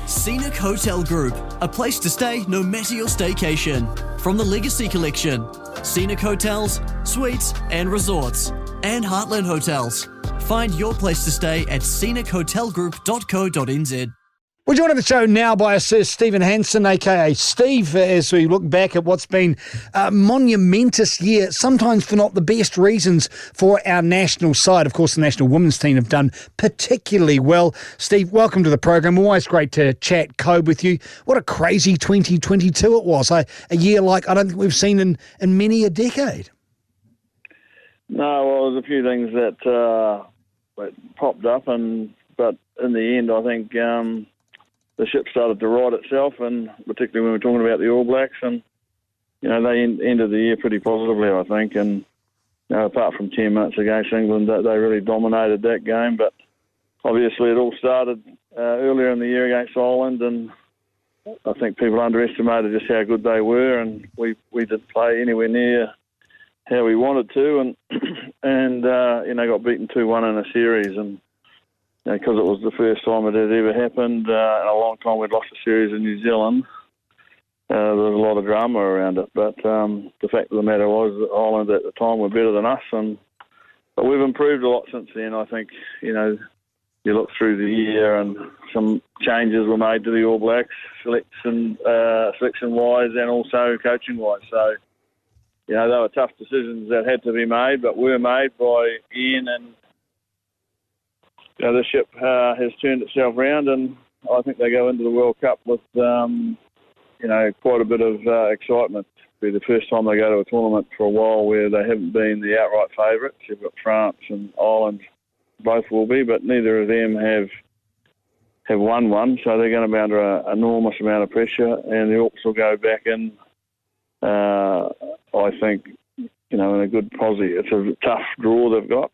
Scenic Hotel Group, a place to stay no matter your staycation. From the Legacy Collection, Scenic Hotels, Suites and Resorts, and Heartland Hotels. Find your place to stay at scenichotelgroup.co.nz. We're joined on the show now by Sir Stephen Hansen, a.k.a. Steve, as we look back at what's been a monumentous year, sometimes for not the best reasons for our national side. Of course, the national women's team have done particularly well. Steve, welcome to the program. Always great to chat code with you. What a crazy 2022 it was. A year like I don't think we've seen in many a decade. No, well, there's a few things that popped up, but in the end, I think the ship started to right itself, and particularly when we're talking about the All Blacks, and they ended the year pretty positively, I think. And apart from 10 minutes against England, they really dominated that game. But obviously, it all started earlier in the year against Ireland, and I think people underestimated just how good they were, and we didn't play anywhere near how we wanted to, and got beaten 2-1 in a series, and because it was the first time it had ever happened in a long time, we'd lost a series in New Zealand. There was a lot of drama around it, but the fact of the matter was that Ireland at the time were better than us, but we've improved a lot since then. I think you look through the year and some changes were made to the All Blacks, selection-wise and also coaching-wise. So they were tough decisions that had to be made, but were made by Ian, and the ship has turned itself round, and I think they go into the World Cup with, quite a bit of excitement. It'll be the first time they go to a tournament for a while where they haven't been the outright favourites. You've got France and Ireland, both will be, but neither of them have won one, so they're going to be under an enormous amount of pressure, and the Orcs will go back in, I think, in a good posse. It's a tough draw they've got.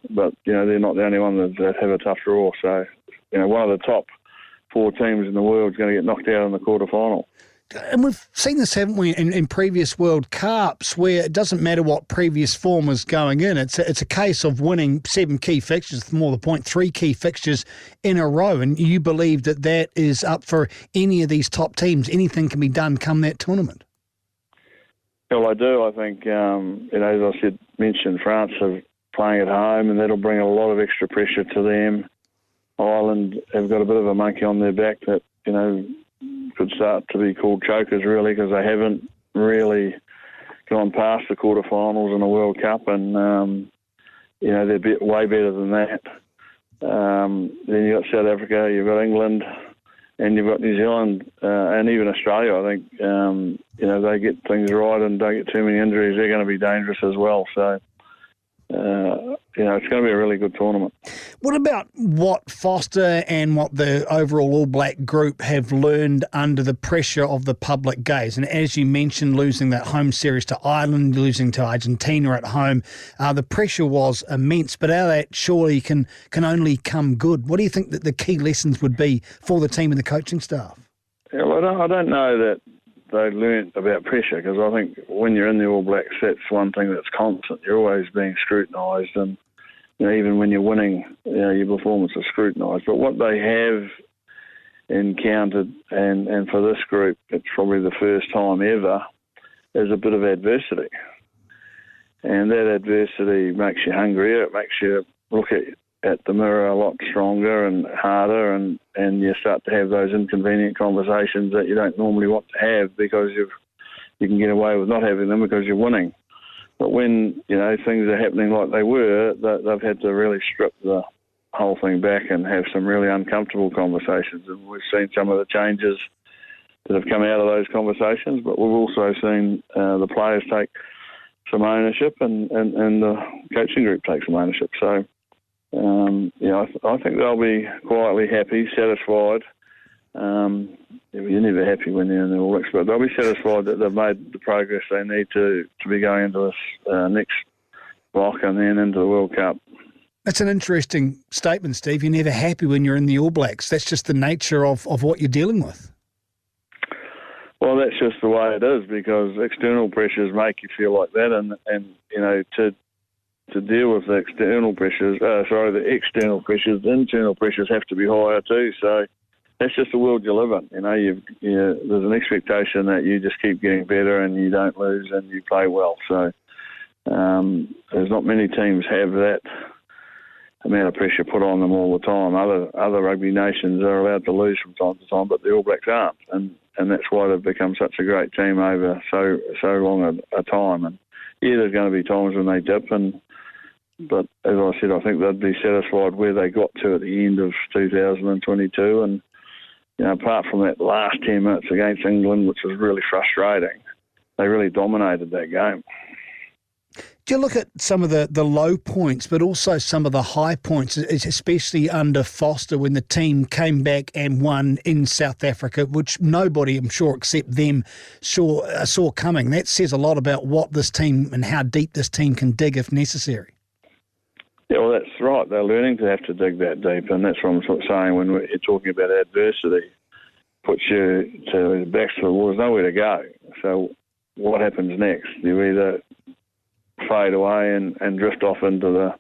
But they're not the only one that have a tough draw. So, one of the top 4 teams in the world is going to get knocked out in the quarterfinal. And we've seen this, haven't we, in previous World Cups, where it doesn't matter what previous form was going in. It's a case of winning 7 key fixtures, more the point, 3 key fixtures in a row. And you believe that is up for any of these top teams. Anything can be done come that tournament. Well, I do. I think, as I mentioned, France have playing at home, and that'll bring a lot of extra pressure to them. Ireland have got a bit of a monkey on their back that, could start to be called chokers, really, because they haven't really gone past the quarterfinals in the World Cup, and, they're way better than that. Then you've got South Africa, you've got England, and you've got New Zealand, and even Australia. I think, they get things right and don't get too many injuries. They're going to be dangerous as well. So, it's going to be a really good tournament. What about what Foster and what the overall All Black group have learned under the pressure of the public gaze? And as you mentioned, losing that home series to Ireland, losing to Argentina at home, the pressure was immense, but out of that surely can only come good. What do you think that the key lessons would be for the team and the coaching staff? Yeah, well, I don't know that they learnt about pressure, because I think when you're in the All Blacks, that's one thing that's constant. You're always being scrutinised, and even when you're winning, your performance is scrutinised. But what they have encountered, and for this group, it's probably the first time ever, is a bit of adversity. And that adversity makes you hungrier. It makes you look at the mirror a lot stronger and harder, and you start to have those inconvenient conversations that you don't normally want to have, because you can get away with not having them because you're winning. But when things are happening like they were, they've had to really strip the whole thing back and have some really uncomfortable conversations. And we've seen some of the changes that have come out of those conversations, but we've also seen the players take some ownership, and the coaching group take some ownership. So, I think they'll be quietly happy, satisfied. You're never happy when you're in the All Blacks, but they'll be satisfied that they've made the progress they need to be going into this next block and then into the World Cup. That's an interesting statement, Steve. You're never happy when you're in the All Blacks. That's just the nature of what you're dealing with. Well, that's just the way it is, because external pressures make you feel like that, and to deal with the external pressures, the internal pressures have to be higher too. So that's just the world you live in. There's an expectation that you just keep getting better and you don't lose and you play well. So there's not many teams have that amount of pressure put on them all the time. Other rugby nations are allowed to lose from time to time, but the All Blacks aren't, and that's why they've become such a great team over so long a time. And there's going to be times when they dip, but as I said, I think they'd be satisfied where they got to at the end of 2022. And apart from that last 10 minutes against England, which was really frustrating, they really dominated that game. Do you look at some of the low points, but also some of the high points, especially under Foster when the team came back and won in South Africa, which nobody, I'm sure, except them saw coming? That says a lot about what this team and how deep this team can dig if necessary. Yeah, well, that's right. They're learning to have to dig that deep, and that's what I'm sort of saying when you're talking about adversity. Puts you to back to the wall. There's nowhere to go. So what happens next? You either fade away and drift off into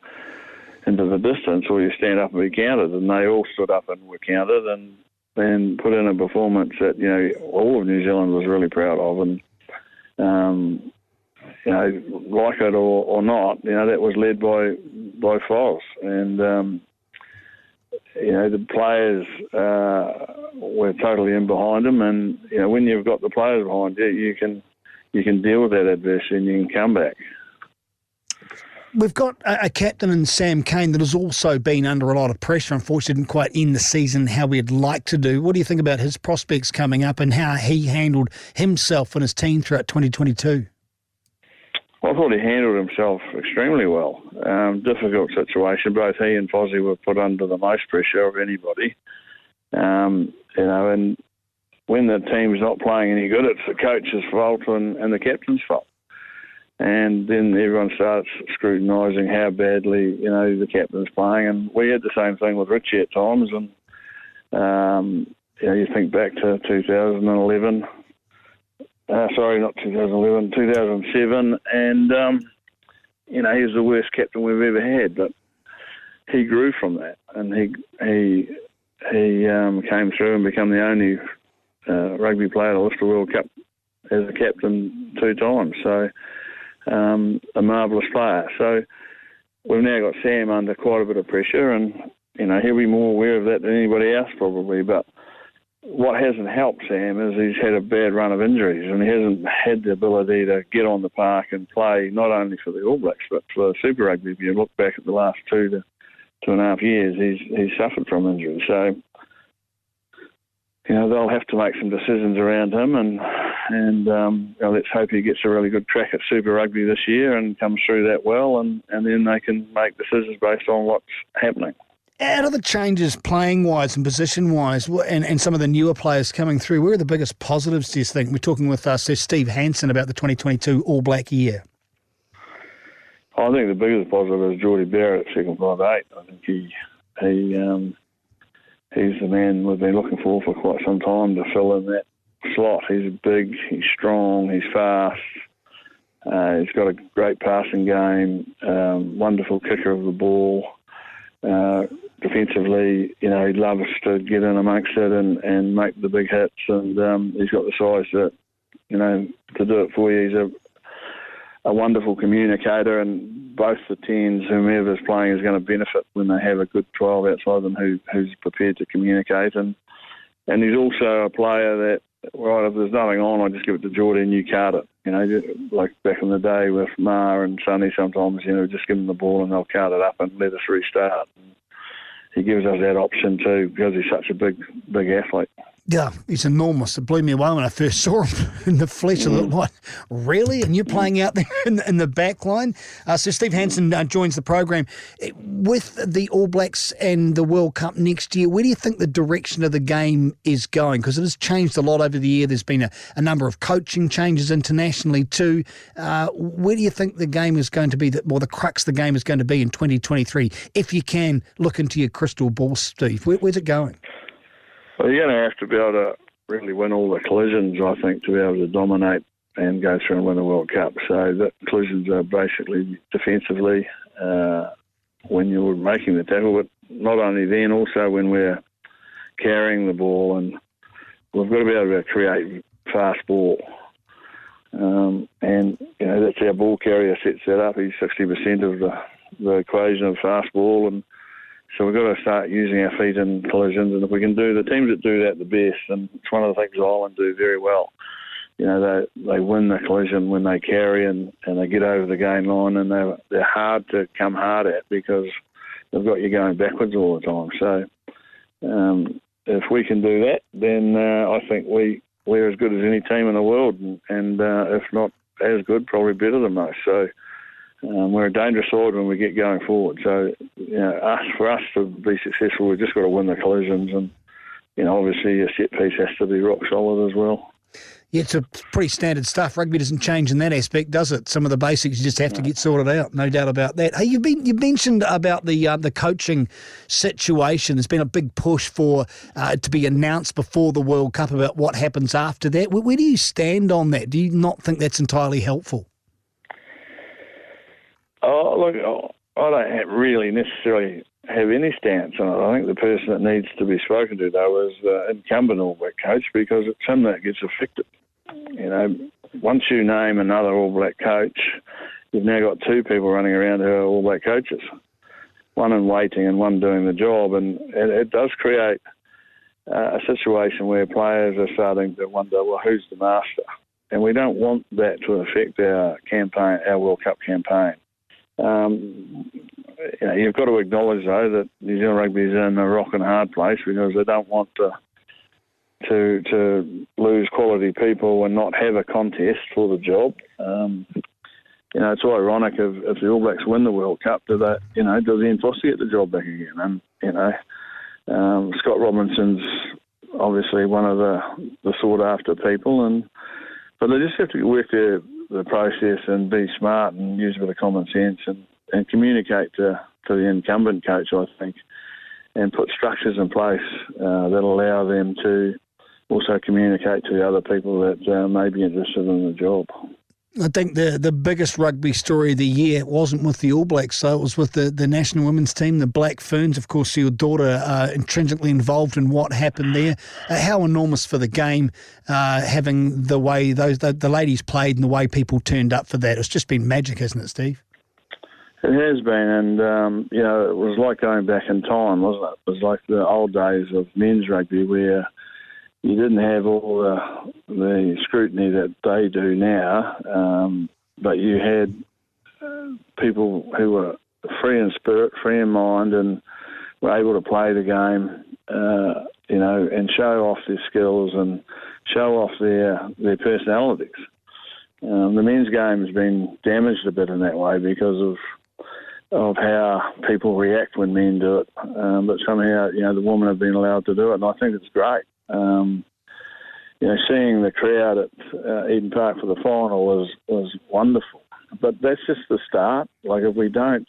the distance, or you stand up and be counted. And they all stood up and were counted, and then put in a performance that all of New Zealand was really proud of. And like it or not, that was led by Foz, and the players were totally in behind them. And when you've got the players behind you, you can deal with that adversity and you can come back. We've got a captain in Sam Cane that has also been under a lot of pressure. Unfortunately, didn't quite end the season how we'd like to do. What do you think about his prospects coming up and how he handled himself and his team throughout 2022? Well, I thought he handled himself extremely well. Difficult situation. Both he and Fozzie were put under the most pressure of anybody. And when the team's not playing any good, it's the coach's fault and the captain's fault. And then everyone starts scrutinising how badly, the captain's playing. And we had the same thing with Richie at times. And, you think back to 2011. Sorry, not 2011, 2007. And, he was the worst captain we've ever had. But he grew from that. And he came through and became the only rugby player to lift the World Cup as a captain 2 times. So, a marvellous player. So we've now got Sam under quite a bit of pressure, and he'll be more aware of that than anybody else probably. But what hasn't helped Sam is he's had a bad run of injuries, and he hasn't had the ability to get on the park and play not only for the All Blacks but for Super Rugby. If you look back at the last 2 to 2.5 years, he's suffered from injuries. So they'll have to make some decisions around him, and let's hope he gets a really good crack at Super Rugby this year and comes through that well, and then they can make decisions based on what's happening. Out of the changes playing-wise and position-wise and some of the newer players coming through, where are the biggest positives, do you think? We're talking with Sir Steve Hansen about the 2022 All Black year. I think the biggest positive is Geordie Barrett at second 5'8". I think he's the man we've been looking for quite some time to fill in that slot. He's big, he's strong, he's fast, he's got a great passing game, wonderful kicker of the ball. Defensively, he loves to get in amongst it and make the big hits, and he's got the size that, to do it for you. He's a wonderful communicator, and both the 10s, whomever's playing, is going to benefit when they have a good 12 outside them who's prepared to communicate. And he's also a player that, right, if there's nothing on, I just give it to Geordie and you card it. Like back in the day with Ma and Sonny sometimes, just give them the ball and they'll card it up and let us restart. And he gives us that option too because he's such a big athlete. Yeah, he's enormous. It blew me away when I first saw him in the flesh. I thought, what, really? And you're playing out there in the back line? So Steve Hansen joins the program. With the All Blacks and the World Cup next year, where do you think the direction of the game is going? Because it has changed a lot over the year. There's been a number of coaching changes internationally too. Where do you think the game is going to be, the crux of the game is going to be in 2023? If you can look into your crystal ball, Steve, where's it going? Well, you're going to have to be able to really win all the collisions, I think, to be able to dominate and go through and win the World Cup. So the collisions are basically defensively when you're making the tackle, but not only then, also when we're carrying the ball, and we've got to be able to create fast ball. And that's our ball carrier sets that up. He's 60% of the equation of fast ball, and so we've got to start using our feet in collisions. And if we can do the teams that do that the best, and it's one of the things Ireland do very well. They win the collision when they carry and they get over the game line, and they're hard to come hard at because they've got you going backwards all the time. So if we can do that, then I think we're as good as any team in the world, and if not as good, probably better than most. So we're a dangerous side when we get going forward. So for us to be successful, we've just got to win the collisions, and obviously your set piece has to be rock solid as well. Yeah, it's a pretty standard stuff. Rugby doesn't change in that aspect, does it? Some of the basics you just have to get sorted out, no doubt about that. Hey, you mentioned about the coaching situation. There's been a big push for to be announced before the World Cup about what happens after that. Where do you stand on that? Do you not think that's entirely helpful? Oh, look, I don't really necessarily have any stance on it. I think the person that needs to be spoken to, though, is the incumbent All Black coach, because it's him that gets affected. Once you name another All Black coach, you've now got two people running around who are All Black coaches, one in waiting and one doing the job, and it does create a situation where players are starting to wonder, well, who's the master? And we don't want that to affect our campaign, our World Cup campaign. You've got to acknowledge, though, that New Zealand Rugby is in a rock and hard place because they don't want to lose quality people and not have a contest for the job. It's ironic if the All Blacks win the World Cup, does Ian Foster get the job back again? And Scott Robinson's obviously one of the sought after people, but they just have to work the process and be smart and use a bit of common sense and communicate to the incumbent coach, I think, and put structures in place that allow them to also communicate to the other people that may be interested in the job. I think the biggest rugby story of the year wasn't with the All Blacks, so it was with the national women's team, the Black Ferns. Of course, your daughter intrinsically involved in what happened there. How enormous for the game, having the way the ladies played and the way people turned up for that. It's just been magic, hasn't it, Steve? It has been, and it was like going back in time, wasn't it? It was like the old days of men's rugby where you didn't have all the scrutiny that they do now, but you had people who were free in spirit, free in mind, and were able to play the game, and show off their skills and show off their personalities. The men's game has been damaged a bit in that way because of how people react when men do it, but somehow the women have been allowed to do it, and I think it's great. Seeing the crowd at Eden Park for the final was wonderful. But that's just the start. Like if we don't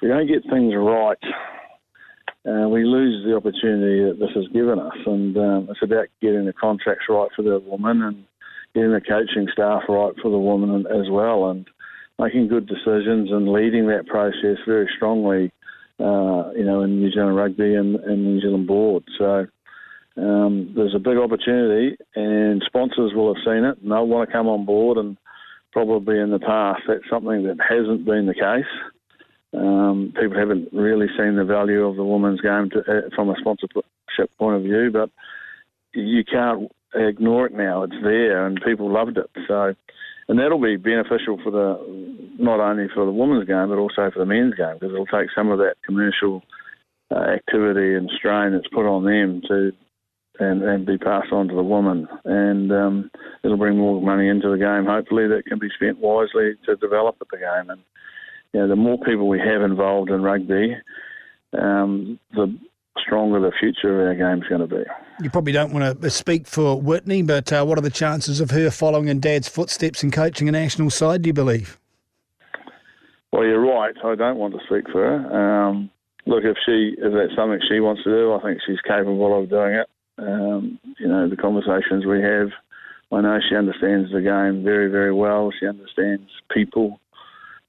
get things right, we lose the opportunity that this has given us. And it's about getting the contracts right for the woman and getting the coaching staff right for the woman as well, and making good decisions and leading that process very strongly, in New Zealand Rugby and New Zealand Board. So there's a big opportunity, and sponsors will have seen it, and they'll want to come on board, and probably in the past that's something that hasn't been the case. People haven't really seen the value of the women's game from a sponsorship point of view, but you can't ignore it now. It's there, and people loved it. So, and that'll be beneficial for not only for the women's game, but also for the men's game, because it'll take some of that commercial activity and strain that's put on them and be passed on to the woman, and it'll bring more money into the game, hopefully, that can be spent wisely to develop the game. And the more people we have involved in rugby, the stronger the future of our game is going to be. You probably don't want to speak for Whitney, but what are the chances of her following in Dad's footsteps and coaching a national side, do you believe? Well, you're right. I don't want to speak for her. Look, if that's something she wants to do, I think she's capable of doing it. The conversations we have, I know she understands the game very, very well. She understands people.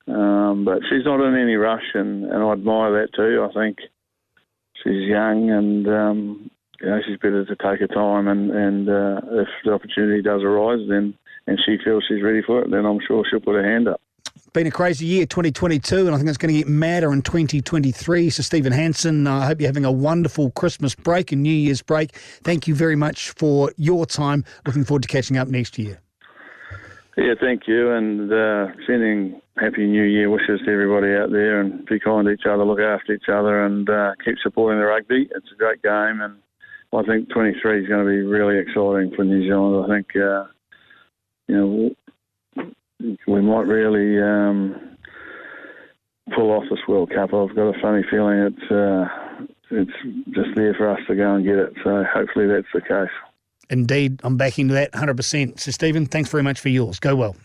But she's not in any rush, and I admire that too. I think she's young, and she's better to take her time, and if the opportunity does arise, then and she feels she's ready for it, then I'm sure she'll put her hand up. Been a crazy year, 2022, and I think it's going to get madder in 2023. So, Stephen Hansen, I hope you're having a wonderful Christmas break and New Year's break. Thank you very much for your time. Looking forward to catching up next year. Yeah, thank you, and sending Happy New Year wishes to everybody out there, and be kind to each other, look after each other, and keep supporting the rugby. It's a great game, and I think 23 is going to be really exciting for New Zealand. I think, we might really pull off this World Cup. I've got a funny feeling it's just there for us to go and get it, so hopefully that's the case. Indeed, I'm backing that 100%. So, Stephen, thanks very much for yours. Go well.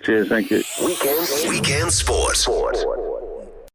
Cheers, thank you. Weekend Sport.